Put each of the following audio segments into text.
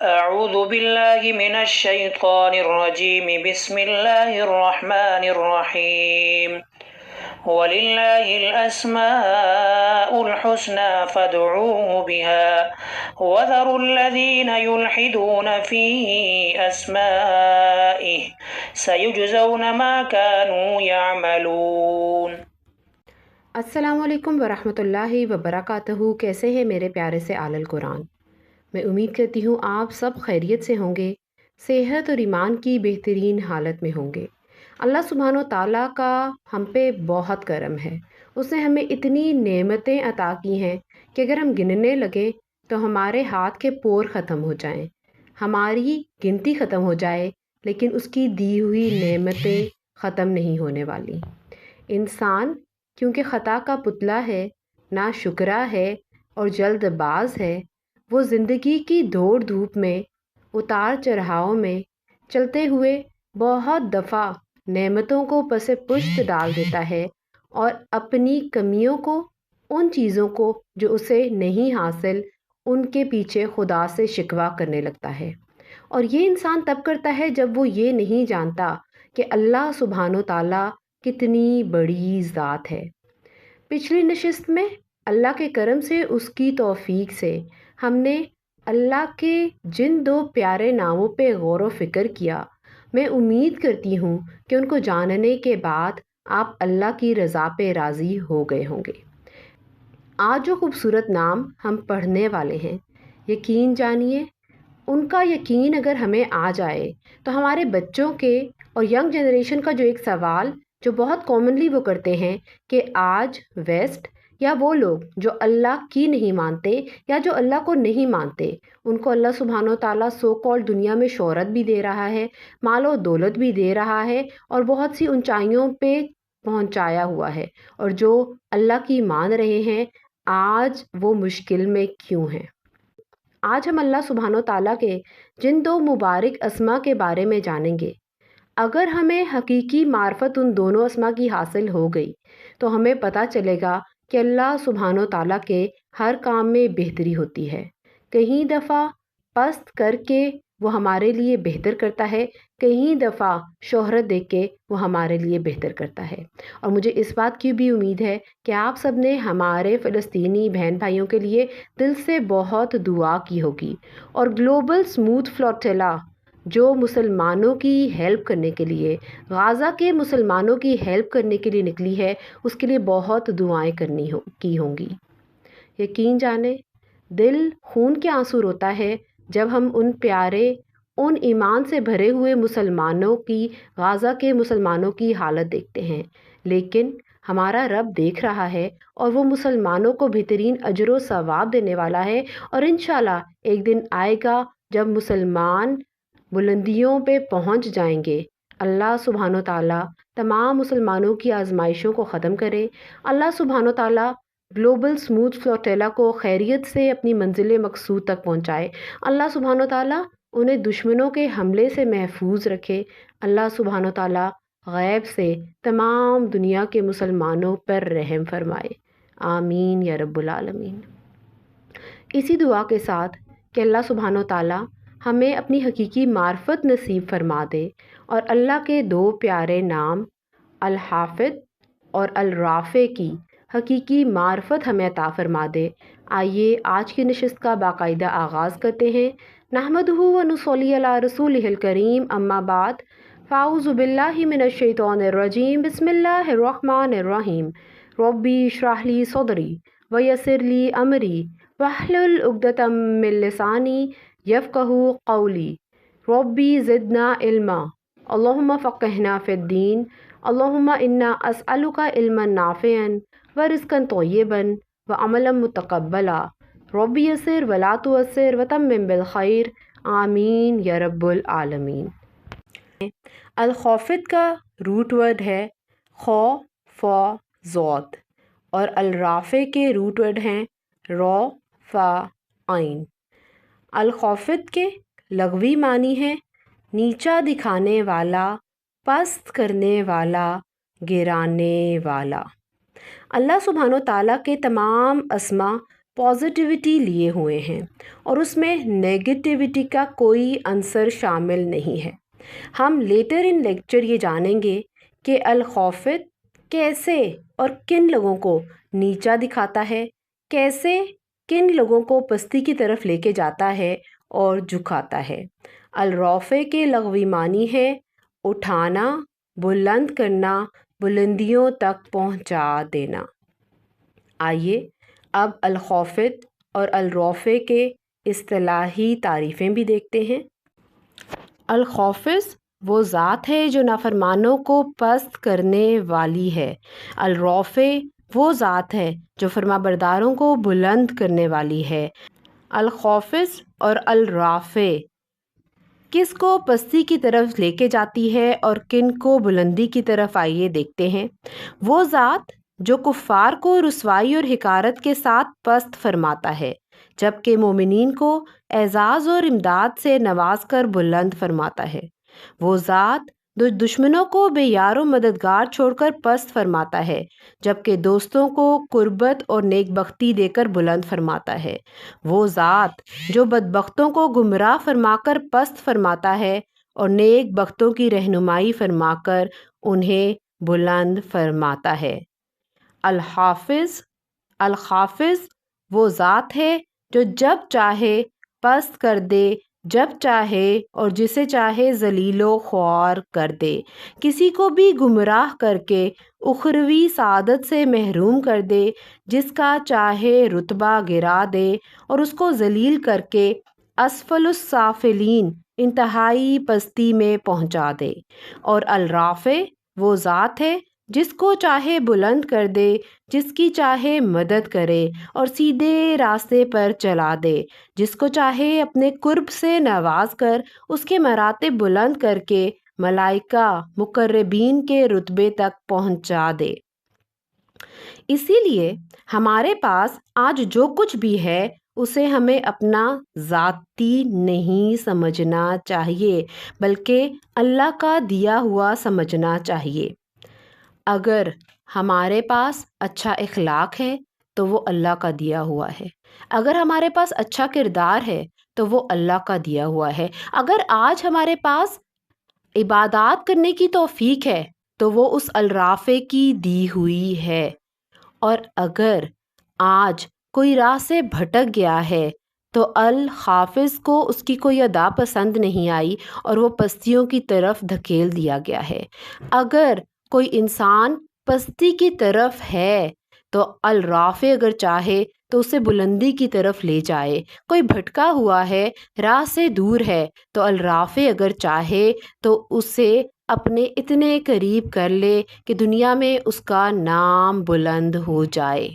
أعوذ بالله من الشيطان الرجيم بسم الله الرحمن الرحيم ولله الأسماء الحسنى فادعوه بها وذروا الذين يلحدون في أسمائه سيجزون ما كانوا يعملون۔ السلام علیکم ورحمۃ اللہ وبرکاتہ۔ کیسے ہیں میرے پیارے سے آل القرآن؟ میں امید کرتی ہوں آپ سب خیریت سے ہوں گے، صحت اور ایمان کی بہترین حالت میں ہوں گے۔ اللہ سبحانہ و تعالیٰ کا ہم پہ بہت کرم ہے۔ اس نے ہمیں اتنی نعمتیں عطا کی ہیں کہ اگر ہم گننے لگیں تو ہمارے ہاتھ کے پور ختم ہو جائیں، ہماری گنتی ختم ہو جائے، لیکن اس کی دی ہوئی نعمتیں ختم نہیں ہونے والی۔ انسان کیونکہ خطا کا پتلا ہے، نا شکرا ہے اور جلد باز ہے، وہ زندگی کی دوڑ دھوپ میں، اتار چڑھاؤ میں چلتے ہوئے بہت دفعہ نعمتوں کو پس پشت ڈال دیتا ہے اور اپنی کمیوں کو، ان چیزوں کو جو اسے نہیں حاصل، ان کے پیچھے خدا سے شکوہ کرنے لگتا ہے۔ اور یہ انسان تب کرتا ہے جب وہ یہ نہیں جانتا کہ اللہ سبحانہ و تعالیٰ کتنی بڑی ذات ہے۔ پچھلی نشست میں اللہ کے کرم سے، اس کی توفیق سے ہم نے اللہ کے جن دو پیارے ناموں پہ غور و فکر کیا۔ میں امید کرتی ہوں کہ ان کو جاننے کے بعد آپ اللہ کی رضا پہ راضی ہو گئے ہوں گے۔ آج جو خوبصورت نام ہم پڑھنے والے ہیں، یقین جانیے ان کا یقین اگر ہمیں آ جائے تو ہمارے بچوں کے اور ینگ جنریشن کا جو ایک سوال جو بہت کامنلی وہ کرتے ہیں کہ آج ویسٹ یا وہ لوگ جو اللہ کی نہیں مانتے یا جو اللہ کو نہیں مانتے، ان کو اللہ سبحانہ و تعالیٰ سو کال دنیا میں شہرت بھی دے رہا ہے، مال و دولت بھی دے رہا ہے اور بہت سی اونچائیوں پہ پہنچایا ہوا ہے، اور جو اللہ کی مان رہے ہیں آج وہ مشکل میں کیوں ہیں؟ آج ہم اللہ سبحانہ و تعالیٰ کے جن دو مبارک اسما کے بارے میں جانیں گے۔ اگر ہمیں حقیقی معرفت ان دونوں اسما کی حاصل ہو گئی تو ہمیں پتہ چلے گا کہ اللہ سبحانہ و تعالیٰ کے ہر کام میں بہتری ہوتی ہے۔ کہیں دفعہ پست کر کے وہ ہمارے لیے بہتر کرتا ہے، کہیں دفعہ شہرت دے کے وہ ہمارے لیے بہتر کرتا ہے۔ اور مجھے اس بات کی بھی امید ہے کہ آپ سب نے ہمارے فلسطینی بہن بھائیوں کے لیے دل سے بہت دعا کی ہوگی، اور گلوبل سموتھ فلوٹیلا جو مسلمانوں کی ہیلپ کرنے کے لیے، غازہ کے مسلمانوں کی ہیلپ کرنے کے لیے نکلی ہے، اس کے لیے بہت دعائیں کی ہوں گی۔ یقین جانیں دل خون کے آنسو روتا ہے جب ہم ان پیارے، ان ایمان سے بھرے ہوئے مسلمانوں کی، غازہ کے مسلمانوں کی حالت دیکھتے ہیں، لیکن ہمارا رب دیکھ رہا ہے اور وہ مسلمانوں کو بہترین اجر و ثواب دینے والا ہے، اور انشاءاللہ ایک دن آئے گا جب مسلمان بلندیوں پہ پہنچ جائیں گے۔ اللہ سبحانہ و تعالیٰ تمام مسلمانوں کی آزمائشوں کو ختم کرے۔ اللہ سبحانہ و تعالیٰ گلوبل سموتھ فلوٹیلا کو خیریت سے اپنی منزل مقصود تک پہنچائے۔ اللہ سبحانہ و تعالیٰ انہیں دشمنوں کے حملے سے محفوظ رکھے۔ اللہ سبحانہ و تعالیٰ غیب سے تمام دنیا کے مسلمانوں پر رحم فرمائے۔ آمین یا رب العالمین۔ اسی دعا کے ساتھ کہ اللہ سبحانہ و تعالیٰ ہمیں اپنی حقیقی معرفت نصیب فرما دے اور اللہ کے دو پیارے نام الحافظ اور الرافع کی حقیقی معرفت ہمیں عطا فرما دے، آئیے آج کی نشست کا باقاعدہ آغاز کرتے ہیں۔ نحمدہ و نصلی علی رسولہ الکریم، اما بعد، فاعوذ باللہ من الشیطان الرجیم، بسم اللہ الرحمن الرحیم۔ ربی اشرح لی صدری ویسر لی امری واحلل عقدۃ من لسانی یفقہوا قولی۔ ربی زدنا علما، اللہم فقہنا فی الدین، اللہم انا اسألک علما نافعا ورزقا طیبا وعملا متقبلا۔ ربی یسر ولا تعسر وتمم بالخیر، آمین یا رب العالمین۔ الخافت کا روٹ ورڈ ہے خو، فا، ضاد، اور الرافع کے روٹ ورڈ ہیں را، فا، عین۔ الخافت کے لغوی معنی ہے نیچا دکھانے والا، پست کرنے والا، گرانے والا۔ اللہ سبحانہ و تعالیٰ کے تمام اسما پازیٹیوٹی لیے ہوئے ہیں اور اس میں نیگیٹیوٹی کا کوئی عنصر شامل نہیں ہے۔ ہم لیٹر ان لیکچر یہ جانیں گے کہ الخوفت کیسے اور کن لوگوں کو نیچا دکھاتا ہے، کیسے کن لوگوں کو پستی کی طرف لے کے جاتا ہے اور جھکاتا ہے۔ الرافع کے لغوی معنی ہے اٹھانا، بلند کرنا، بلندیوں تک پہنچا دینا۔ آئیے اب الخوفت اور الرافع کے اصطلاحی تعریفیں بھی دیکھتے ہیں۔ الخوفز وہ ذات ہے جو نافرمانوں کو پست کرنے والی ہے۔ الرافع وہ ذات ہے جو فرما برداروں کو بلند کرنے والی ہے۔ الخوفز اور الرافع کس کو پستی کی طرف لے کے جاتی ہے اور کن کو بلندی کی طرف؟ آئیے دیکھتے ہیں۔ وہ ذات جو کفار کو رسوائی اور حقارت کے ساتھ پست فرماتا ہے، جبکہ مومنین کو اعزاز اور امداد سے نواز کر بلند فرماتا ہے۔ وہ ذات جو دشمنوں کو بے یار و مددگار چھوڑ کر پست فرماتا ہے، جبکہ دوستوں کو قربت اور نیک بختی دے کر بلند فرماتا ہے۔ وہ ذات جو بدبختوں کو گمراہ فرما کر پست فرماتا ہے اور نیک بختوں کی رہنمائی فرما کر انہیں بلند فرماتا ہے۔ الخافظ وہ ذات ہے جو جب چاہے پست کر دے، جب چاہے اور جسے چاہے ذلیل و خوار کر دے، کسی کو بھی گمراہ کر کے اخروی سعادت سے محروم کر دے، جس کا چاہے رتبہ گرا دے اور اس کو ذلیل کر کے اسفل السافلین انتہائی پستی میں پہنچا دے۔ اور الرافع وہ ذات ہے جس کو چاہے بلند کر دے، جس کی چاہے مدد کرے اور سیدھے راستے پر چلا دے، جس کو چاہے اپنے قرب سے نواز کر اس کے مراتب بلند کر کے ملائکہ مقربین کے رتبے تک پہنچا دے۔ اسی لیے ہمارے پاس آج جو کچھ بھی ہے اسے ہمیں اپنا ذاتی نہیں سمجھنا چاہیے، بلکہ اللہ کا دیا ہوا سمجھنا چاہیے۔ اگر ہمارے پاس اچھا اخلاق ہے تو وہ اللہ کا دیا ہوا ہے، اگر ہمارے پاس اچھا کردار ہے تو وہ اللہ کا دیا ہوا ہے، اگر آج ہمارے پاس عبادات کرنے کی توفیق ہے تو وہ اس الرافع کی دی ہوئی ہے، اور اگر آج کوئی راہ سے بھٹک گیا ہے تو الخافظ کو اس کی کوئی ادا پسند نہیں آئی اور وہ پستیوں کی طرف دھکیل دیا گیا ہے۔ اگر کوئی انسان پستی کی طرف ہے تو الرافع اگر چاہے تو اسے بلندی کی طرف لے جائے۔ کوئی بھٹکا ہوا ہے، راہ سے دور ہے، تو الرافع اگر چاہے تو اسے اپنے اتنے قریب کر لے کہ دنیا میں اس کا نام بلند ہو جائے۔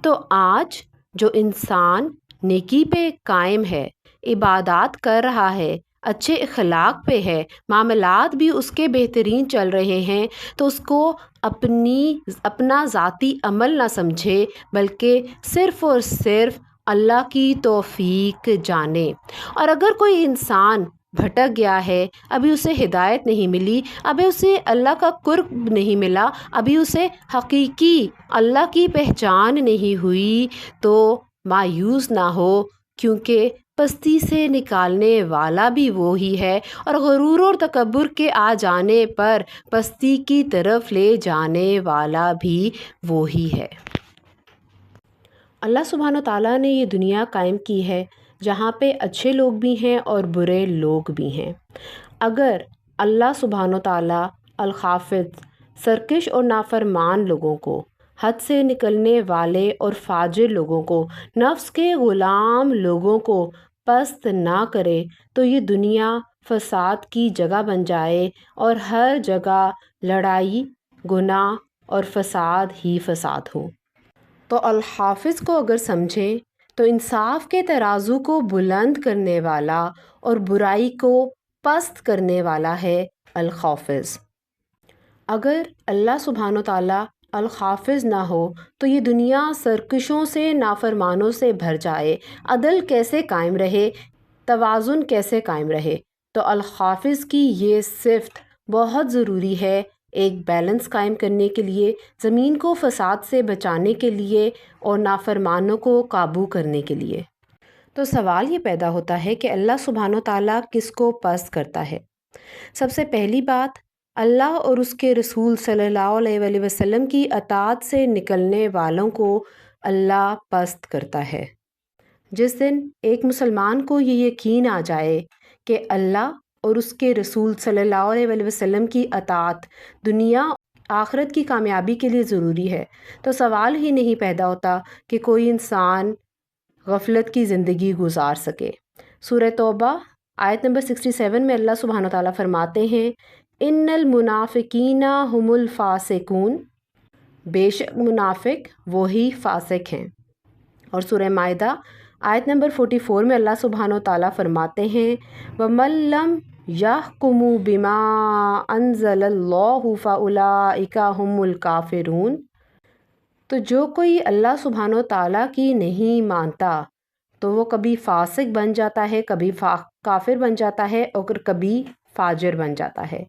تو آج جو انسان نیکی پہ قائم ہے، عبادات کر رہا ہے، اچھے اخلاق پہ ہے، معاملات بھی اس کے بہترین چل رہے ہیں، تو اس کو اپنا ذاتی عمل نہ سمجھے، بلکہ صرف اور صرف اللہ کی توفیق جانے۔ اور اگر کوئی انسان بھٹک گیا ہے، ابھی اسے ہدایت نہیں ملی، ابھی اسے اللہ کا قرب نہیں ملا، ابھی اسے حقیقی اللہ کی پہچان نہیں ہوئی، تو مایوس نہ ہو، کیونکہ پستی سے نکالنے والا بھی وہی ہے اور غرور اور تکبر کے آ جانے پر پستی کی طرف لے جانے والا بھی وہی ہے۔ اللہ سبحانہ تعالیٰ نے یہ دنیا قائم کی ہے جہاں پہ اچھے لوگ بھی ہیں اور برے لوگ بھی ہیں۔ اگر اللہ سبحانہ تعالیٰ الخافظ، سرکش اور نافرمان لوگوں کو، حد سے نکلنے والے اور فاجر لوگوں کو، نفس کے غلام لوگوں کو پست نہ کرے تو یہ دنیا فساد کی جگہ بن جائے اور ہر جگہ لڑائی، گناہ اور فساد ہی فساد ہو۔ تو الحافظ کو اگر سمجھیں تو انصاف کے ترازو کو بلند کرنے والا اور برائی کو پست کرنے والا ہے الخافظ۔ اگر اللہ سبحانہ تعالیٰ الخافظ نہ ہو تو یہ دنیا سرکشوں سے، نافرمانوں سے بھر جائے، عدل کیسے قائم رہے، توازن کیسے قائم رہے؟ تو الخافظ کی یہ صفت بہت ضروری ہے ایک بیلنس قائم کرنے کے لیے، زمین کو فساد سے بچانے کے لیے اور نافرمانوں کو قابو کرنے کے لیے۔ تو سوال یہ پیدا ہوتا ہے کہ اللہ سبحانہ و تعالیٰ کس کو پست کرتا ہے؟ سب سے پہلی بات، اللہ اور اس کے رسول صلی اللہ علیہ وآلہ وسلم کی اطاعت سے نکلنے والوں کو اللہ پست کرتا ہے۔ جس دن ایک مسلمان کو یہ یقین آ جائے کہ اللہ اور اس کے رسول صلی اللہ علیہ وآلہ وسلم کی اطاعت دنیا آخرت کی کامیابی کے لیے ضروری ہے، تو سوال ہی نہیں پیدا ہوتا کہ کوئی انسان غفلت کی زندگی گزار سکے۔ سورہ توبہ آیت نمبر 67 میں اللہ سبحانہ تعالیٰ فرماتے ہیں، ان المنافقین هم الفاسقون، بے شک منافق وہی فاسق ہیں۔ اور سورہ مائدہ آیت نمبر 44 میں اللہ سبحانہ تعالیٰ فرماتے ہیں، وَمَن لَّمْ يَحْكُمُوا بِمَا أَنزَلَ اللَّهُ فَأُولَٰئِكَ هُمُ الْكَافِرُونَ۔ تو جو کوئی اللہ سبحانہ تعالیٰ کی نہیں مانتا تو وہ کبھی فاسق بن جاتا ہے، کبھی کافر بن جاتا ہے اور کبھی فاجر بن جاتا ہے۔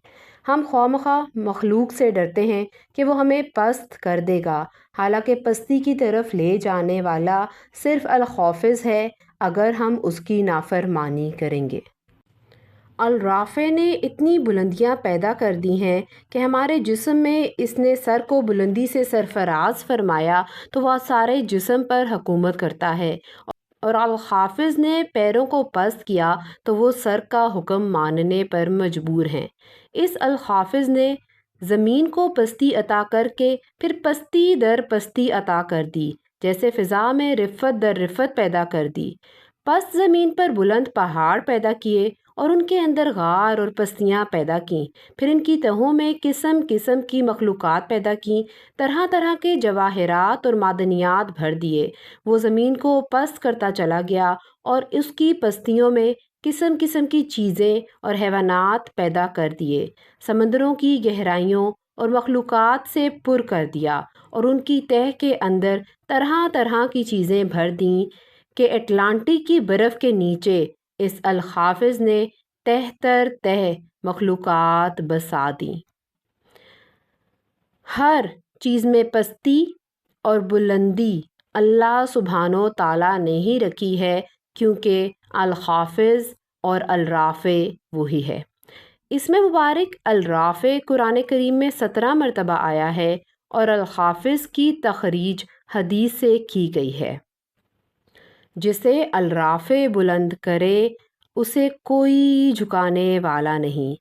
ہم خواہ مخلوق سے ڈرتے ہیں کہ وہ ہمیں پست کر دے گا، حالانکہ پستی کی طرف لے جانے والا صرف الخافظ ہے اگر ہم اس کی نافرمانی کریں گے۔ الرافع نے اتنی بلندیاں پیدا کر دی ہیں کہ ہمارے جسم میں اس نے سر کو بلندی سے سرفراز فرمایا تو وہ سارے جسم پر حکومت کرتا ہے، اور الخافظ نے پیروں کو پست کیا تو وہ سر کا حکم ماننے پر مجبور ہیں۔ اس الخافظ نے زمین کو پستی عطا کر کے پھر پستی در پستی عطا کر دی، جیسے فضا میں رفت در رفت پیدا کر دی۔ پست زمین پر بلند پہاڑ پیدا کیے اور ان کے اندر غار اور پستیاں پیدا کیں، پھر ان کی تہوں میں قسم قسم کی مخلوقات پیدا کیں، طرح طرح کے جواہرات اور معدنیات بھر دیے۔ وہ زمین کو پست کرتا چلا گیا اور اس کی پستیوں میں قسم قسم کی چیزیں اور حیوانات پیدا کر دیے، سمندروں کی گہرائیوں اور مخلوقات سے پر کر دیا، اور ان کی تہ کے اندر طرح طرح کی چیزیں بھر دیں کہ اٹلانٹک کی برف کے نیچے اس الخافظ نے تہ تر تہ مخلوقات بسا دیں۔ ہر چیز میں پستی اور بلندی اللہ سبحانہ تعالیٰ نے ہی رکھی ہے، کیونکہ الخافظ اور الرافع وہی ہے۔ اس میں مبارک الرافع قرآن کریم میں 17 مرتبہ آیا ہے اور الخافظ کی تخریج حدیث سے کی گئی ہے۔ جسے الرافع بلند کرے اسے کوئی جھکانے والا نہیں۔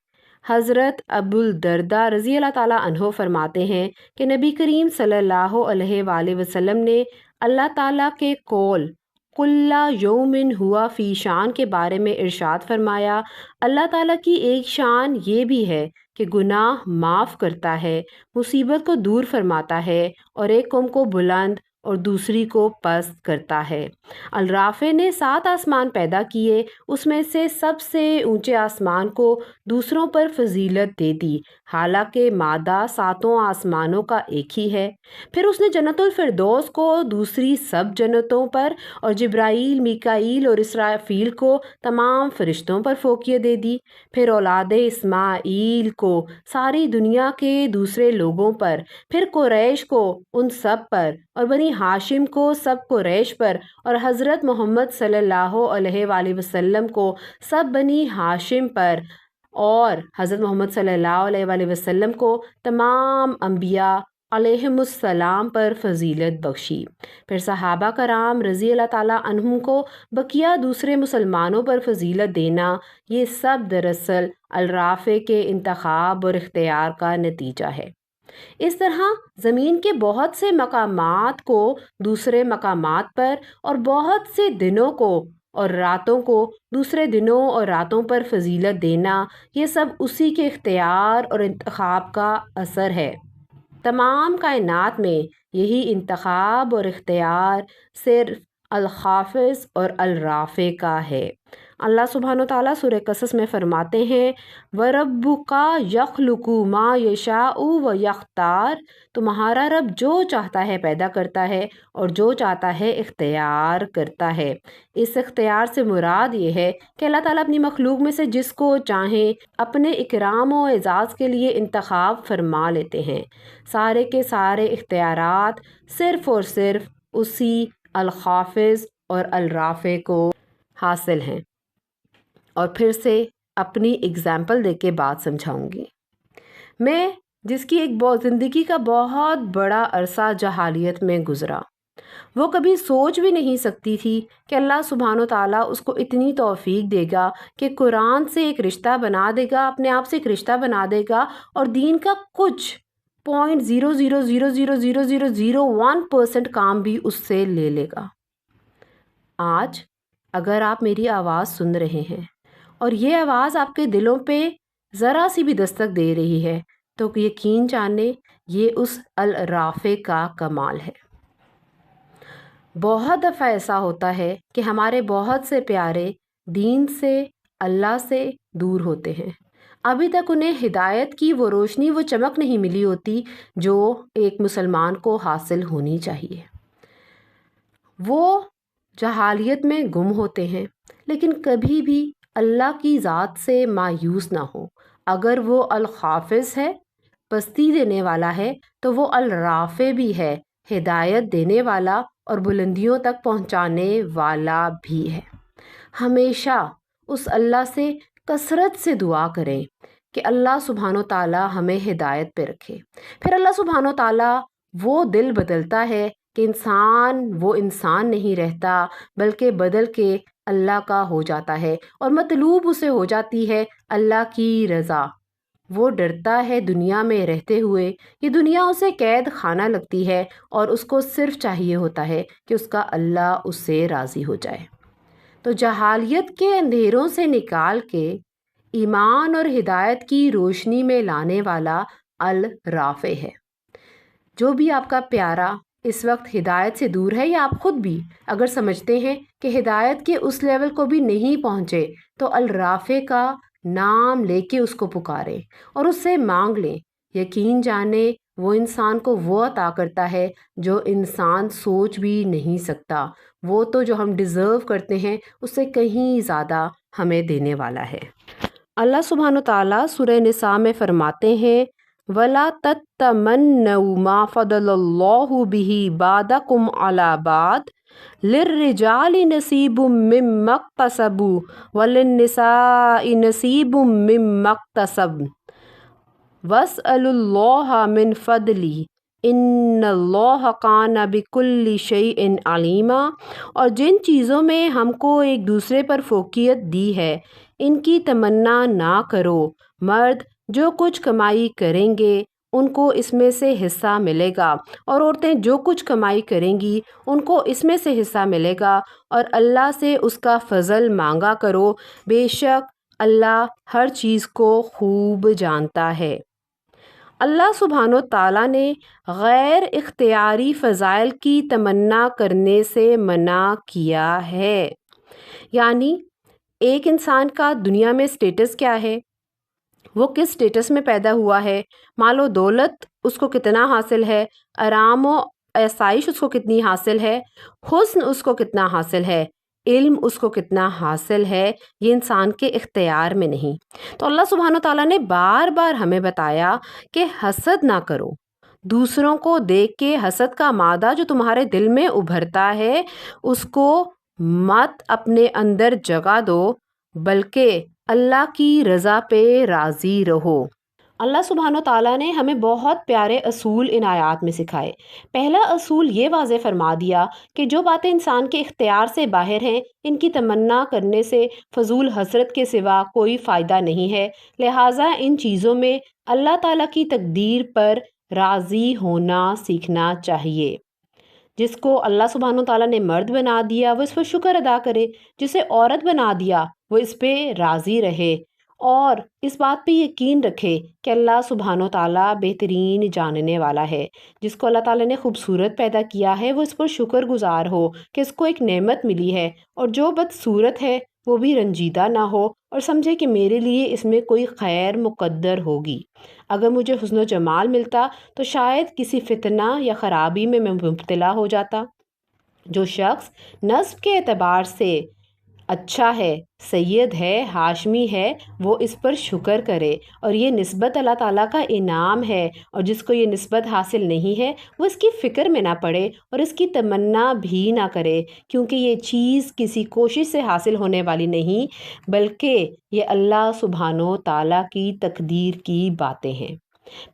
حضرت ابو الدرداء رضی اللہ تعالیٰ عنہ فرماتے ہیں کہ نبی کریم صلی اللہ علیہ وآلہ وسلم نے اللہ تعالیٰ کے قول کل یوم ہوا فی شان کے بارے میں ارشاد فرمایا، اللہ تعالیٰ کی ایک شان یہ بھی ہے کہ گناہ معاف کرتا ہے، مصیبت کو دور فرماتا ہے، اور ایک قوم کو بلند اور دوسری کو پست کرتا ہے۔ الرافع نے 7 آسمان پیدا کیے، اس میں سے سب سے اونچے آسمان کو دوسروں پر فضیلت دے دی، حالانکہ مادہ 7 آسمانوں کا ایک ہی ہے۔ پھر اس نے جنت الفردوس کو دوسری سب جنتوں پر، اور جبرائیل، میکائیل اور اسرافیل کو تمام فرشتوں پر فوقیت دے دی۔ پھر اولاد اسماعیل کو ساری دنیا کے دوسرے لوگوں پر، پھر قریش کو ان سب پر، اور بنی ہاشم کو سب قریش پر، اور حضرت محمد صلی اللہ علیہ وآلہ وسلم کو سب بنی ہاشم پر، اور حضرت محمد صلی اللہ علیہ وآلہ وسلم کو تمام انبیاء علیہم السلام پر فضیلت بخشی۔ پھر صحابہ کرام رضی اللہ تعالیٰ عنہم کو بقیہ دوسرے مسلمانوں پر فضیلت دینا، یہ سب دراصل الرافع کے انتخاب اور اختیار کا نتیجہ ہے۔ اس طرح زمین کے بہت سے مقامات کو دوسرے مقامات پر، اور بہت سے دنوں کو اور راتوں کو دوسرے دنوں اور راتوں پر فضیلت دینا، یہ سب اسی کے اختیار اور انتخاب کا اثر ہے۔ تمام کائنات میں یہی انتخاب اور اختیار صرف الخافظ اور الرافع کا ہے۔ اللہ سبحانہ و تعالیٰ سورہ قصص میں فرماتے ہیں وَرَبُّكَ يَخْلُقُ مَا يَشَاءُ وَيَخْتَارُ، تمہارا رب جو چاہتا ہے پیدا کرتا ہے اور جو چاہتا ہے اختیار کرتا ہے۔ اس اختیار سے مراد یہ ہے کہ اللہ تعالیٰ اپنی مخلوق میں سے جس کو چاہیں اپنے اکرام و اعزاز کے لیے انتخاب فرما لیتے ہیں۔ سارے کے سارے اختیارات صرف اور صرف اسی الخافظ اور الرافع کو حاصل ہیں۔ اور پھر سے اپنی اگزامپل دے کے بات سمجھاؤں گی۔ میں جس کی زندگی کا بہت بڑا عرصہ جہالیت میں گزرا، وہ کبھی سوچ بھی نہیں سکتی تھی کہ اللہ سبحانہ و تعالیٰ اس کو اتنی توفیق دے گا کہ قرآن سے ایک رشتہ بنا دے گا، اپنے آپ سے ایک رشتہ بنا دے گا اور دین کا کچھ 0.0000001% کام بھی اس سے لے لے گا۔ آج اگر آپ میری آواز سن رہے ہیں اور یہ آواز آپ کے دلوں پہ ذرا سی بھی دستک دے رہی ہے تو یقین جانیں یہ اس الرافع کا کمال ہے۔ بہت دفعہ ایسا ہوتا ہے کہ ہمارے بہت سے پیارے دین سے، اللہ سے دور ہوتے ہیں، ابھی تک انہیں ہدایت کی وہ روشنی، وہ چمک نہیں ملی ہوتی جو ایک مسلمان کو حاصل ہونی چاہیے۔ وہ جہالیت میں گم ہوتے ہیں، لیکن کبھی بھی اللہ کی ذات سے مایوس نہ ہو۔ اگر وہ الخافظ ہے، پستی دینے والا ہے، تو وہ الرافع بھی ہے، ہدایت دینے والا اور بلندیوں تک پہنچانے والا بھی ہے۔ ہمیشہ اس اللہ سے کثرت سے دعا کریں کہ اللہ سبحانہ و تعالیٰ ہمیں ہدایت پہ رکھے۔ پھر اللہ سبحانہ و تعالیٰ وہ دل بدلتا ہے کہ وہ انسان نہیں رہتا بلکہ بدل کے اللہ کا ہو جاتا ہے، اور مطلوب اسے ہو جاتی ہے اللہ کی رضا۔ وہ ڈرتا ہے دنیا میں رہتے ہوئے، یہ دنیا اسے قید خانہ لگتی ہے اور اس کو صرف چاہیے ہوتا ہے کہ اس کا اللہ اس سے راضی ہو جائے۔ تو جہالیت کے اندھیروں سے نکال کے ایمان اور ہدایت کی روشنی میں لانے والا الرافع ہے۔ جو بھی آپ کا پیارا اس وقت ہدایت سے دور ہے، یا آپ خود بھی اگر سمجھتے ہیں کہ ہدایت کے اس لیول کو بھی نہیں پہنچے، تو الرافع کا نام لے کے اس کو پکاریں اور اس سے مانگ لیں۔ یقین جانیں وہ انسان کو وہ عطا کرتا ہے جو انسان سوچ بھی نہیں سکتا۔ وہ تو جو ہم ڈیزرو کرتے ہیں اس سے کہیں زیادہ ہمیں دینے والا ہے۔ اللہ سبحانہ تعالیٰ سورہ نساء میں فرماتے ہیں وَلَا تَتَّمَنَّوْا مَا فَضَلَ اللَّهُ بِهِ بَعْضَكُمْ عَلَى بَعْضٍ لِلرِّجَالِ نَصِيبٌ مِّمَّا اكْتَسَبُوا وَلِلنِّسَاءِ نَصِيبٌ مِّمَّا اكْتَسَبْنَ وَاسْأَلُوا اللَّهَ مِن فَضْلِهِ إِنَّ اللَّهَ كَانَ بِكُلِّ شَيْءٍ عَلِيمًا۔ اور جن چیزوں میں ہم کو ایک دوسرے پر فوقیت دی ہے ان کی تمنا نہ کرو۔ مرد جو کچھ کمائی کریں گے ان کو اس میں سے حصہ ملے گا، اور عورتیں جو کچھ کمائی کریں گی ان کو اس میں سے حصہ ملے گا، اور اللہ سے اس کا فضل مانگا کرو، بے شک اللہ ہر چیز کو خوب جانتا ہے۔ اللہ سبحانہ تعالیٰ نے غیر اختیاری فضائل کی تمنا کرنے سے منع کیا ہے۔ یعنی ایک انسان کا دنیا میں سٹیٹس کیا ہے، وہ کس سٹیٹس میں پیدا ہوا ہے، مال و دولت اس کو کتنا حاصل ہے، آرام و آسائش اس کو کتنی حاصل ہے، حسن اس کو کتنا حاصل ہے، علم اس کو کتنا حاصل ہے، یہ انسان کے اختیار میں نہیں۔ تو اللہ سبحانہ تعالیٰ نے بار بار ہمیں بتایا کہ حسد نہ کرو، دوسروں کو دیکھ کے حسد کا مادہ جو تمہارے دل میں ابھرتا ہے اس کو مت اپنے اندر جگہ دو، بلکہ اللہ کی رضا پہ راضی رہو۔ اللہ سبحانہ تعالیٰ نے ہمیں بہت پیارے اصول ان آیات میں سکھائے۔ پہلا اصول یہ واضح فرما دیا کہ جو باتیں انسان کے اختیار سے باہر ہیں ان کی تمنا کرنے سے فضول حسرت کے سوا کوئی فائدہ نہیں ہے، لہٰذا ان چیزوں میں اللہ تعالیٰ کی تقدیر پر راضی ہونا سیکھنا چاہیے۔ جس کو اللہ سبحانہ تعالیٰ نے مرد بنا دیا وہ اس پر شکر ادا کرے، جسے عورت بنا دیا وہ اس پہ راضی رہے، اور اس بات پہ یقین رکھے کہ اللہ سبحانہ تعالیٰ بہترین جاننے والا ہے۔ جس کو اللہ تعالیٰ نے خوبصورت پیدا کیا ہے وہ اس پر شکر گزار ہو کہ اس کو ایک نعمت ملی ہے، اور جو بدصورت ہے وہ بھی رنجیدہ نہ ہو اور سمجھے کہ میرے لیے اس میں کوئی خیر مقدر ہوگی۔ اگر مجھے حسن و جمال ملتا تو شاید کسی فتنہ یا خرابی میں مبتلا ہو جاتا۔ جو شخص نسب کے اعتبار سے اچھا ہے، سید ہے، ہاشمی ہے، وہ اس پر شکر کرے، اور یہ نسبت اللہ تعالیٰ کا انعام ہے، اور جس کو یہ نسبت حاصل نہیں ہے وہ اس کی فکر میں نہ پڑے اور اس کی تمنا بھی نہ کرے، کیونکہ یہ چیز کسی کوشش سے حاصل ہونے والی نہیں، بلکہ یہ اللہ سبحانہ و تعالیٰ کی تقدیر کی باتیں ہیں۔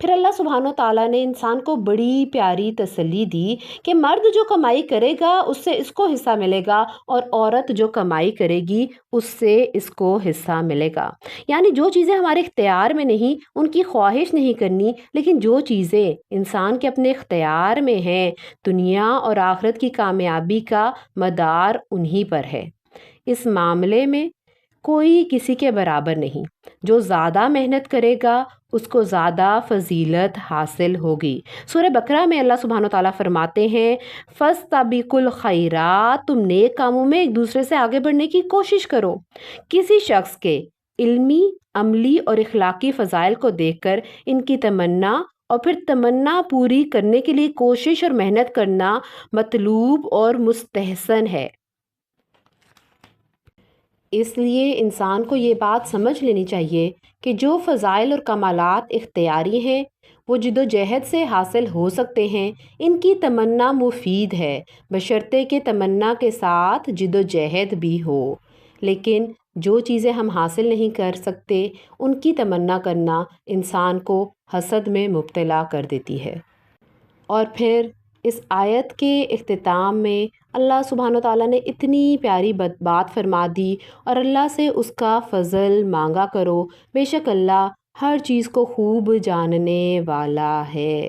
پھر اللہ سبحانہ و تعالیٰ نے انسان کو بڑی پیاری تسلی دی کہ مرد جو کمائی کرے گا اس سے اس کو حصہ ملے گا، اور عورت جو کمائی کرے گی اس سے اس کو حصہ ملے گا۔ یعنی جو چیزیں ہمارے اختیار میں نہیں ان کی خواہش نہیں کرنی، لیکن جو چیزیں انسان کے اپنے اختیار میں ہیں، دنیا اور آخرت کی کامیابی کا مدار انہی پر ہے۔ اس معاملے میں کوئی کسی کے برابر نہیں۔ جو زیادہ محنت کرے گا اس کو زیادہ فضیلت حاصل ہوگی۔ سورہ بقرہ میں اللہ سبحانہ وتعالیٰ فرماتے ہیں فَاسْتَبِقُوا الْخَيْرَاتِ، تم نیک کاموں میں ایک دوسرے سے آگے بڑھنے کی کوشش کرو۔ کسی شخص کے علمی، عملی اور اخلاقی فضائل کو دیکھ کر ان کی تمنا اور پھر تمنا پوری کرنے کے لیے کوشش اور محنت کرنا مطلوب اور مستحسن ہے۔ اس لیے انسان کو یہ بات سمجھ لینی چاہیے کہ جو فضائل اور کمالات اختیاری ہیں وہ جد و جہد سے حاصل ہو سکتے ہیں، ان کی تمنا مفید ہے، بشرطے کہ تمنا کے ساتھ جد و جہد بھی ہو۔ لیکن جو چیزیں ہم حاصل نہیں کر سکتے ان کی تمنا کرنا انسان کو حسد میں مبتلا کر دیتی ہے۔ اور پھر اس آیت کے اختتام میں اللہ سبحانہ وتعالیٰ نے اتنی پیاری بات فرما دی، اور اللہ سے اس کا فضل مانگا کرو، بے شک اللہ ہر چیز کو خوب جاننے والا ہے۔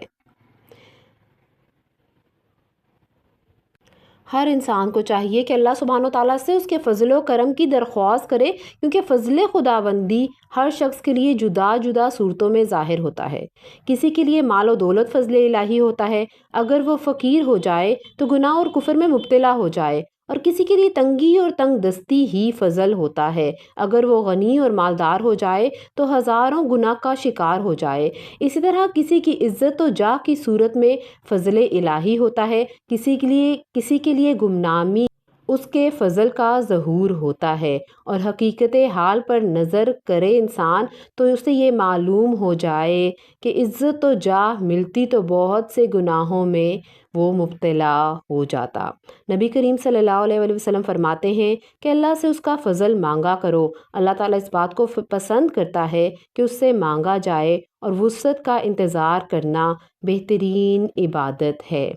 ہر انسان کو چاہیے کہ اللہ سبحانہ وتعالیٰ سے اس کے فضل و کرم کی درخواست کرے، کیونکہ فضل خداوندی ہر شخص کے لیے جدا جدا صورتوں میں ظاہر ہوتا ہے۔ کسی کے لیے مال و دولت فضل الہی ہوتا ہے، اگر وہ فقیر ہو جائے تو گناہ اور کفر میں مبتلا ہو جائے، اور کسی کے لیے تنگی اور تنگ دستی ہی فضل ہوتا ہے، اگر وہ غنی اور مالدار ہو جائے تو ہزاروں گناہ کا شکار ہو جائے۔ اسی طرح کسی کی عزت و جاہ کی صورت میں فضل الہی ہوتا ہے، کسی کے لیے گمنامی اس کے فضل کا ظہور ہوتا ہے، اور حقیقت حال پر نظر کرے انسان تو اسے یہ معلوم ہو جائے کہ عزت و جاہ ملتی تو بہت سے گناہوں میں وہ مبتلا ہو جاتا۔ نبی کریم صلی اللہ علیہ وآلہ وسلم فرماتے ہیں کہ اللہ سے اس کا فضل مانگا کرو، اللہ تعالیٰ اس بات کو پسند کرتا ہے کہ اس سے مانگا جائے، اور وسعت کا انتظار کرنا بہترین عبادت ہے۔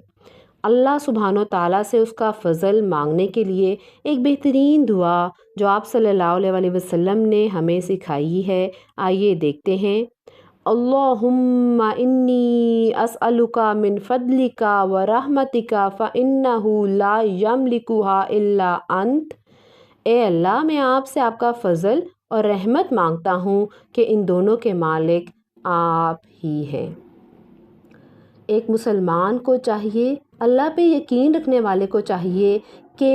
اللہ سبحانہ و تعالیٰ سے اس کا فضل مانگنے کے لیے ایک بہترین دعا جو آپ صلی اللہ علیہ وآلہ وسلم نے ہمیں سکھائی ہے، آئیے دیکھتے ہیں۔ اللہم انی اسألک من فضلک ورحمتک فإنہ لا یملکها الا انت۔ اے اللہ، میں آپ سے آپ کا فضل اور رحمت مانگتا ہوں کہ ان دونوں کے مالک آپ ہی ہیں۔ ایک مسلمان کو چاہیے، اللہ پہ یقین رکھنے والے کو چاہیے کہ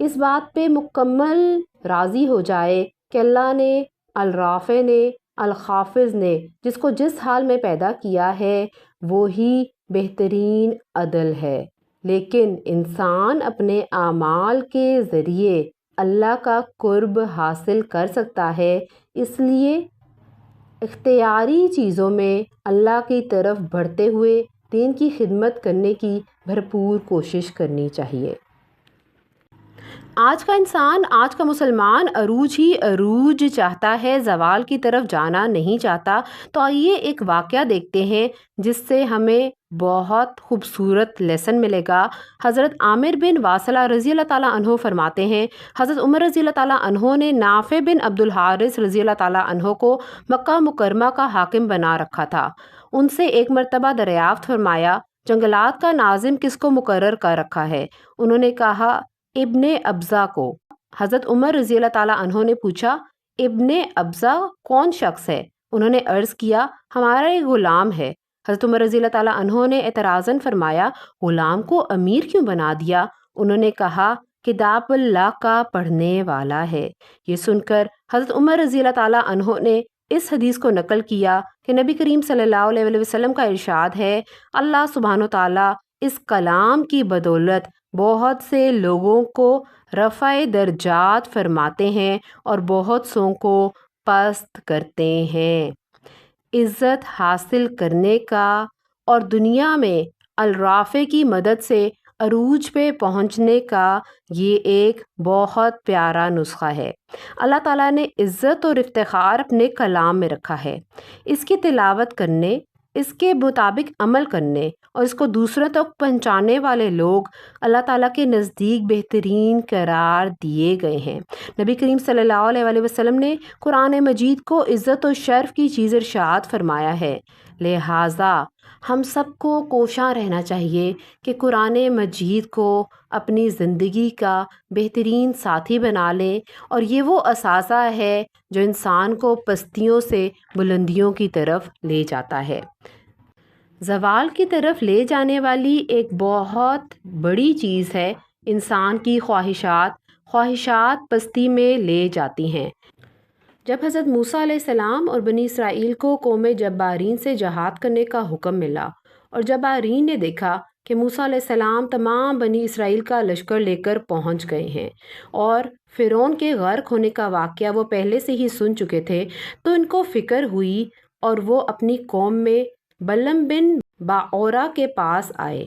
اس بات پہ مکمل راضی ہو جائے کہ اللہ نے، الرافع نے، الخافض نے جس کو جس حال میں پیدا کیا ہے وہی بہترین عدل ہے، لیکن انسان اپنے اعمال کے ذریعے اللہ کا قرب حاصل کر سکتا ہے، اس لیے اختیاری چیزوں میں اللہ کی طرف بڑھتے ہوئے دین کی خدمت کرنے کی بھرپور کوشش کرنی چاہیے۔ آج کا انسان، آج کا مسلمان عروج ہی عروج چاہتا ہے، زوال کی طرف جانا نہیں چاہتا۔ تو آئیے ایک واقعہ دیکھتے ہیں جس سے ہمیں بہت خوبصورت لیسن ملے گا۔ حضرت عامر بن واصلہ رضی اللہ تعالیٰ عنہ فرماتے ہیں حضرت عمر رضی اللہ تعالیٰ عنہ نے نافع بن عبد الحارث رضی اللہ تعالیٰ عنہ کو مکہ مکرمہ کا حاکم بنا رکھا تھا۔ ان سے ایک مرتبہ دریافت فرمایا، جنگلات کا ناظم کس کو مقرر کر رکھا ہے؟ انہوں نے کہا، ابن ابزہ کو۔ حضرت عمر رضی اللہ تعالیٰ عنہ نے پوچھا، ابن ابزہ کون شخص ہے؟ انہوں نے عرض کیا، ہمارا ایک غلام ہے۔ حضرت عمر رضی اللہ تعالیٰ عنہ نے اعتراضاً فرمایا، غلام کو امیر کیوں بنا دیا؟ انہوں نے کہا کتاب اللہ کا پڑھنے والا ہے۔ یہ سن کر حضرت عمر رضی اللہ تعالیٰ عنہ نے اس حدیث کو نقل کیا کہ نبی کریم صلی اللہ علیہ وسلم کا ارشاد ہے، اللہ سبحانہ و تعالیٰ اس کلام کی بدولت بہت سے لوگوں کو رفع درجات فرماتے ہیں اور بہت سوں کو پست کرتے ہیں۔ عزت حاصل کرنے کا اور دنیا میں الرافع کی مدد سے عروج پہ پہنچنے کا یہ ایک بہت پیارا نسخہ ہے۔ اللہ تعالیٰ نے عزت اور افتخار اپنے کلام میں رکھا ہے۔ اس کی تلاوت کرنے، اس کے مطابق عمل کرنے اور اس کو دوسروں تک پہنچانے والے لوگ اللہ تعالیٰ کے نزدیک بہترین قرار دیے گئے ہیں۔ نبی کریم صلی اللہ علیہ وسلم نے قرآن مجید کو عزت و شرف کی چیز ارشاد فرمایا ہے، لہٰذا ہم سب کو کوشاں رہنا چاہیے کہ قرآن مجید کو اپنی زندگی کا بہترین ساتھی بنا لیں، اور یہ وہ اثاثہ ہے جو انسان کو پستیوں سے بلندیوں کی طرف لے جاتا ہے۔ زوال کی طرف لے جانے والی ایک بہت بڑی چیز ہے انسان کی خواہشات پستی میں لے جاتی ہیں۔ جب حضرت موسیٰ علیہ السلام اور بنی اسرائیل کو قوم جبارین سے جہاد کرنے کا حکم ملا اور جبارین نے دیکھا کہ موسیٰ علیہ السلام تمام بنی اسرائیل کا لشکر لے کر پہنچ گئے ہیں اور فرعون کے غرق ہونے کا واقعہ وہ پہلے سے ہی سن چکے تھے، تو ان کو فکر ہوئی اور وہ اپنی قوم میں بلعم بن باعورہ کے پاس آئے۔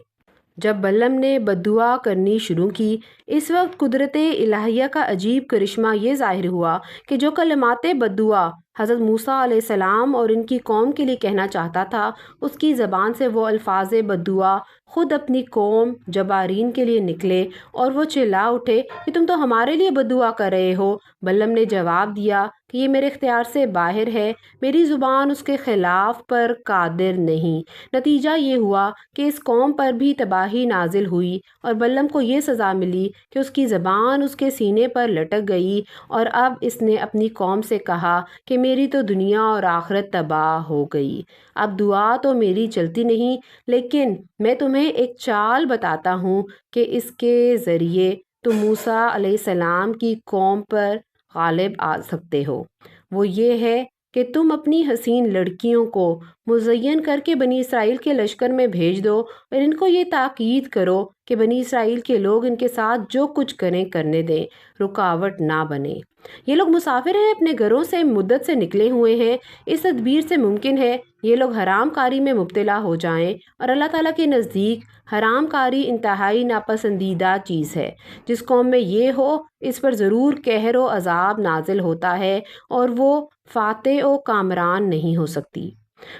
جب بلعم نے بددعا کرنی شروع کی، اس وقت قدرت الہیہ کا عجیب کرشمہ یہ ظاہر ہوا کہ جو کلمات بددعا حضرت موسیٰ علیہ السلام اور ان کی قوم کے لیے کہنا چاہتا تھا، اس کی زبان سے وہ الفاظ بددعا خود اپنی قوم جبارین کے لیے نکلے اور وہ چلا اٹھے کہ تم تو ہمارے لیے بددعا کر رہے ہو۔ بلعم نے جواب دیا کہ یہ میرے اختیار سے باہر ہے، میری زبان اس کے خلاف پر قادر نہیں۔ نتیجہ یہ ہوا کہ اس قوم پر بھی تباہی نازل ہوئی اور بلعم کو یہ سزا ملی کہ اس کی زبان اس کے سینے پر لٹک گئی، اور اب اس نے اپنی قوم سے کہا کہ میری تو دنیا اور آخرت تباہ ہو گئی، اب دعا تو میری چلتی نہیں، لیکن میں تمہیں ایک چال بتاتا ہوں کہ اس کے ذریعے تم موسیٰ علیہ السلام کی قوم پر غالب آ سکتے ہو۔ وہ یہ ہے کہ تم اپنی حسین لڑکیوں کو مزین کر کے بنی اسرائیل کے لشکر میں بھیج دو اور ان کو یہ تاکید کرو کہ بنی اسرائیل کے لوگ ان کے ساتھ جو کچھ کریں کرنے دیں، رکاوٹ نہ بنے۔ یہ لوگ مسافر ہیں، اپنے گھروں سے مدت سے نکلے ہوئے ہیں، اس تدبیر سے ممکن ہے یہ لوگ حرام کاری میں مبتلا ہو جائیں، اور اللہ تعالیٰ کے نزدیک حرام کاری انتہائی ناپسندیدہ چیز ہے۔ جس قوم میں یہ ہو، اس پر ضرور قہر و عذاب نازل ہوتا ہے اور وہ فاتح و کامران نہیں ہو سکتی۔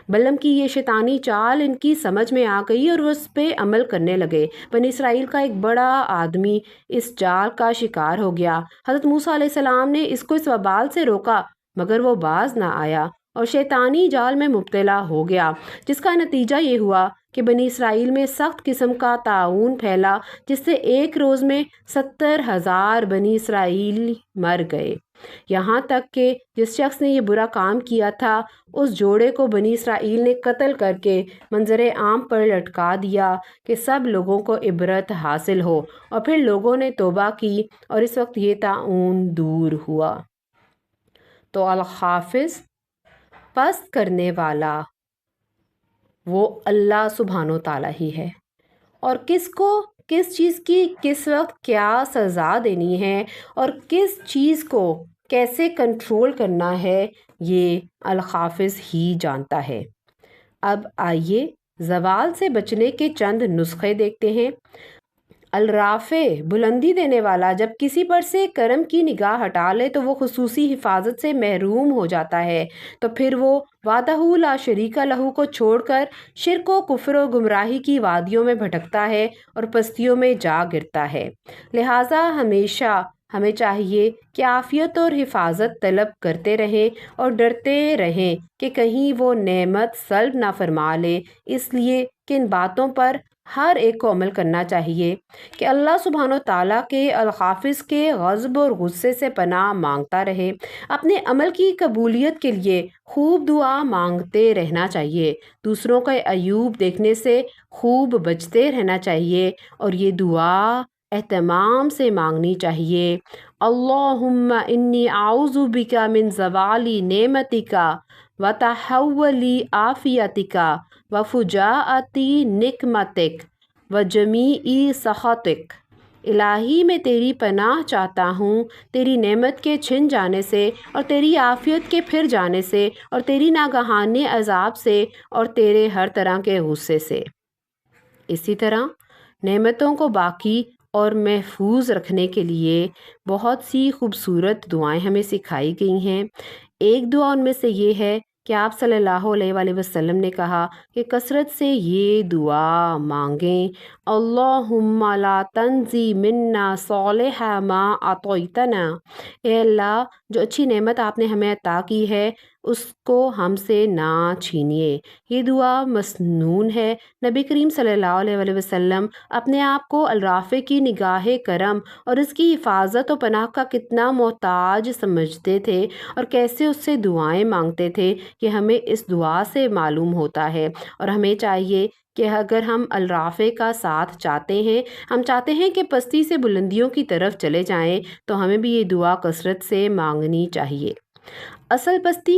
بلعم کی یہ شیطانی چال ان کی سمجھ میں آ گئی اور وہ اس پہ عمل کرنے لگے۔ بنی اسرائیل کا ایک بڑا آدمی اس چال کا شکار ہو گیا۔ حضرت موسیٰ علیہ السلام نے اس کو اس وبال سے روکا، مگر وہ باز نہ آیا اور شیطانی جال میں مبتلا ہو گیا، جس کا نتیجہ یہ ہوا کہ بنی اسرائیل میں سخت قسم کا طاعون پھیلا، جس سے ایک روز میں 70,000 بنی اسرائیل مر گئے۔ یہاں تک کہ جس شخص نے یہ برا کام کیا تھا، اس جوڑے کو بنی اسرائیل نے قتل کر کے منظر عام پر لٹکا دیا کہ سب لوگوں کو عبرت حاصل ہو، اور پھر لوگوں نے توبہ کی اور اس وقت یہ طاعون دور ہوا۔ تو الخافض پست کرنے والا وہ اللہ سبحانہ تعالیٰ ہی ہے، اور کس کو کس چیز کی کس وقت کیا سزا دینی ہے اور کس چیز کو کیسے کنٹرول کرنا ہے، یہ الخافض ہی جانتا ہے۔ اب آئیے زوال سے بچنے کے چند نسخے دیکھتے ہیں۔ الرافع بلندی دینے والا جب کسی پر سے کرم کی نگاہ ہٹا لے تو وہ خصوصی حفاظت سے محروم ہو جاتا ہے، تو پھر وہ وحدہ لا شریک لہ کو چھوڑ کر شرک و کفر و گمراہی کی وادیوں میں بھٹکتا ہے اور پستیوں میں جا گرتا ہے۔ لہٰذا ہمیشہ ہمیں چاہیے کہ عافیت اور حفاظت طلب کرتے رہیں اور ڈرتے رہیں کہ کہیں وہ نعمت سلب نہ فرما لے۔ اس لیے کہ ان باتوں پر ہر ایک کو عمل کرنا چاہیے کہ اللہ سبحانہ تعالیٰ کے الخافض کے غضب اور غصے سے پناہ مانگتا رہے۔ اپنے عمل کی قبولیت کے لیے خوب دعا مانگتے رہنا چاہیے، دوسروں کا عیوب دیکھنے سے خوب بچتے رہنا چاہیے، اور یہ دعا اہتمام سے مانگنی چاہیے۔ اللہم انی اعوذ بک من زوالی نعمتک و تحولی عافیتک و فجاءتی نقمتک و جمیعی سخطک۔ الہی میں تیری پناہ چاہتا ہوں تیری نعمت کے چھن جانے سے، اور تیری عافیت کے پھر جانے سے، اور تیری ناگہانی عذاب سے، اور تیرے ہر طرح کے غصے سے۔ اسی طرح نعمتوں کو باقی اور محفوظ رکھنے کے لیے بہت سی خوبصورت دعائیں ہمیں سکھائی گئی ہیں۔ ایک دعا ان میں سے یہ ہے کہ آپ صلی اللہ علیہ وآلہ وسلم نے کہا کہ کثرت سے یہ دعا مانگیں، اللہم لا تنزی منا صالح ما اعطیتنا، اے اللہ جو اچھی نعمت آپ نے ہمیں عطا کی ہے اس کو ہم سے نہ چھینیے۔ یہ دعا مسنون ہے۔ نبی کریم صلی اللہ علیہ وآلہ وسلم اپنے آپ کو الرافع کی نگاہ کرم اور اس کی حفاظت و پناہ کا کتنا محتاج سمجھتے تھے، اور کیسے اس سے دعائیں مانگتے تھے، یہ ہمیں اس دعا سے معلوم ہوتا ہے۔ اور ہمیں چاہیے کہ اگر ہم الرافع کا ساتھ چاہتے ہیں، ہم چاہتے ہیں کہ پستی سے بلندیوں کی طرف چلے جائیں، تو ہمیں بھی یہ دعا کثرت سے مانگنی چاہیے۔ اصل پستی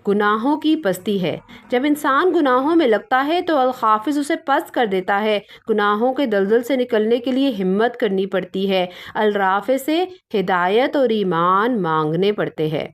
گناہوں کی پستی ہے۔ جب انسان گناہوں میں لگتا ہے تو الحافظ اسے پست کر دیتا ہے۔ گناہوں کے دلدل سے نکلنے کے لیے ہمت کرنی پڑتی ہے۔ الرافع سے ہدایت اور ایمان مانگنے پڑتے ہیں۔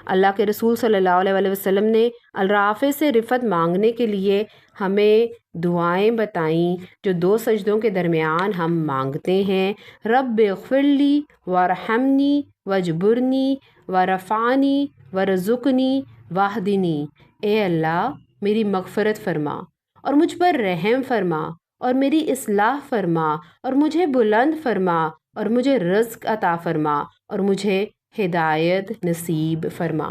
اللہ کے رسول صلی اللہ علیہ وآلہ وسلم نے الرافع سے رفعت مانگنے کے لیے ہمیں دعائیں بتائیں جو 2 سجدوں کے درمیان ہم مانگتے ہیں۔ رب اغفر لی وارحمنی واجبرنی ورفعنی ورزقنی واہدنی، اے اللہ میری مغفرت فرما اور مجھ پر رحم فرما اور میری اصلاح فرما اور مجھے بلند فرما اور مجھے رزق عطا فرما اور مجھے ہدایت نصیب فرما۔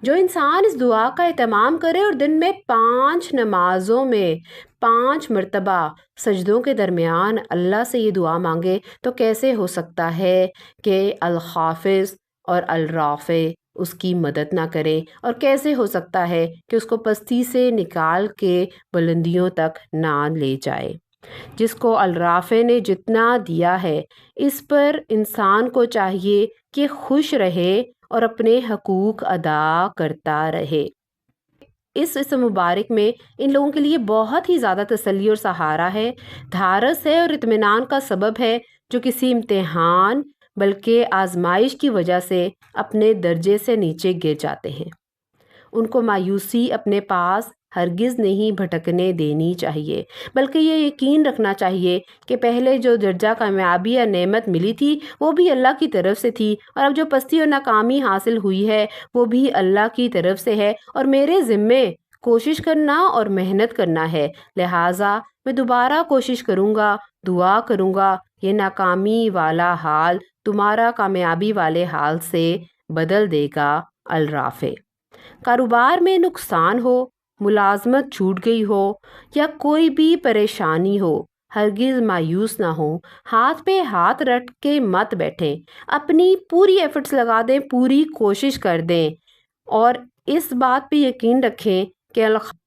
جو انسان اس دعا کا اہتمام کرے اور دن میں 5 نمازوں میں 5 مرتبہ سجدوں کے درمیان اللہ سے یہ دعا مانگے، تو کیسے ہو سکتا ہے کہ الحافظ اور الرافع اس کی مدد نہ کرے، اور کیسے ہو سکتا ہے کہ اس کو پستی سے نکال کے بلندیوں تک نہ لے جائے۔ جس کو الرافع نے جتنا دیا ہے اس پر انسان کو چاہیے کہ خوش رہے اور اپنے حقوق ادا کرتا رہے۔ اس مبارک میں ان لوگوں کے لیے بہت ہی زیادہ تسلی اور سہارا ہے، دھارس ہے اور اطمینان کا سبب ہے، جو کسی امتحان بلکہ آزمائش کی وجہ سے اپنے درجے سے نیچے گر جاتے ہیں۔ ان کو مایوسی اپنے پاس ہرگز نہیں بھٹکنے دینی چاہیے، بلکہ یہ یقین رکھنا چاہیے کہ پہلے جو درجہ کامیابی یا نعمت ملی تھی وہ بھی اللہ کی طرف سے تھی، اور اب جو پستی اور ناکامی حاصل ہوئی ہے وہ بھی اللہ کی طرف سے ہے، اور میرے ذمے کوشش کرنا اور محنت کرنا ہے، لہٰذا میں دوبارہ کوشش کروں گا، دعا کروں گا، یہ ناکامی والا حال تمہارا کامیابی والے حال سے بدل دے گا الرافع۔ کاروبار میں نقصان ہو، ملازمت چھوٹ گئی ہو یا کوئی بھی پریشانی ہو، ہرگز مایوس نہ ہو، ہاتھ پہ ہاتھ رکھ کے مت بیٹھیں، اپنی پوری ایفرٹس لگا دیں، پوری کوشش کر دیں، اور اس بات پہ یقین رکھیں کہ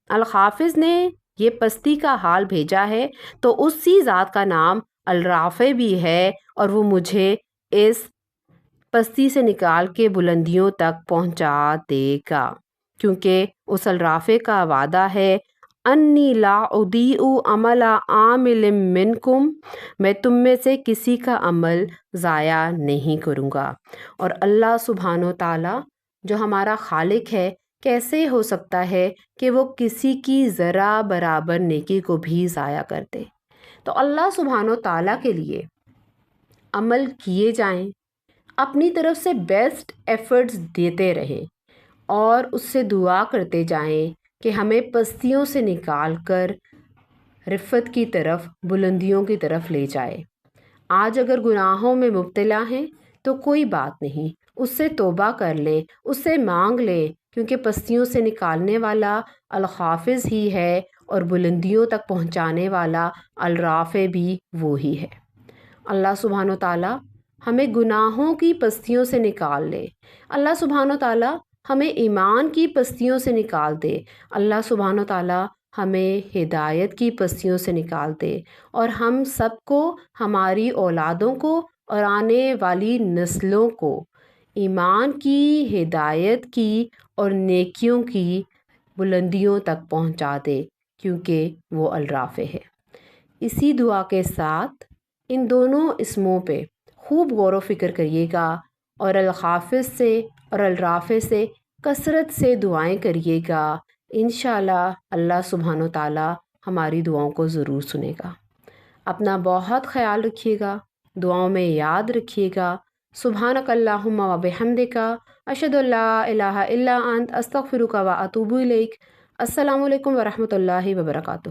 الحافظ نے یہ پستی کا حال بھیجا ہے تو اسی ذات کا نام الرافع بھی ہے، اور وہ مجھے اس پستی سے نکال کے بلندیوں تک پہنچا دے گا، کیونکہ اس الرافع کا وعدہ ہے انی لا اضیع عمل عامل منکم، میں تم میں سے کسی کا عمل ضائع نہیں کروں گا۔ اور اللہ سبحانہ و تعالیٰ جو ہمارا خالق ہے، کیسے ہو سکتا ہے کہ وہ کسی کی ذرا برابر نیکی کو بھی ضائع کر دے؟ تو اللہ سبحانہ و تعالیٰ کے لیے عمل کیے جائیں، اپنی طرف سے بیسٹ ایفرٹس دیتے رہیں، اور اس سے دعا کرتے جائیں کہ ہمیں پستیوں سے نکال کر رفعت کی طرف، بلندیوں کی طرف لے جائے۔ آج اگر گناہوں میں مبتلا ہیں تو کوئی بات نہیں، اس سے توبہ کر لیں، اس سے مانگ لیں، کیونکہ پستیوں سے نکالنے والا الحافظ ہی ہے اور بلندیوں تک پہنچانے والا الرافع بھی وہی ہے۔ اللہ سبحانہ و تعالیٰ ہمیں گناہوں کی پستیوں سے نکال لے، اللہ سبحانہ و تعالیٰ ہمیں ایمان کی پستیوں سے نکال دے، اللہ سبحانہ و تعالیٰ ہمیں ہدایت کی پستیوں سے نکال دے اور ہم سب کو، ہماری اولادوں کو اور آنے والی نسلوں کو ایمان کی، ہدایت کی اور نیکیوں کی بلندیوں تک پہنچا دے، کیونکہ وہ الرافع ہے۔ اسی دعا کے ساتھ ان دونوں اسموں پہ خوب غور و فکر کریے گا اور الخافض سے اور الرافع سے کثرت سے دعائیں کریے گا۔ انشاءاللہ اللہ سبحانہ و تعالیٰ ہماری دعاؤں کو ضرور سنے گا۔ اپنا بہت خیال رکھیے گا، دعاؤں میں یاد رکھیے گا۔ سبحانک اللہم و بحمدک، اشہد ان لا الہ الا انت، استغفرک و اتوب الیک۔ السلام علیکم ورحمۃ اللہ وبرکاتہ۔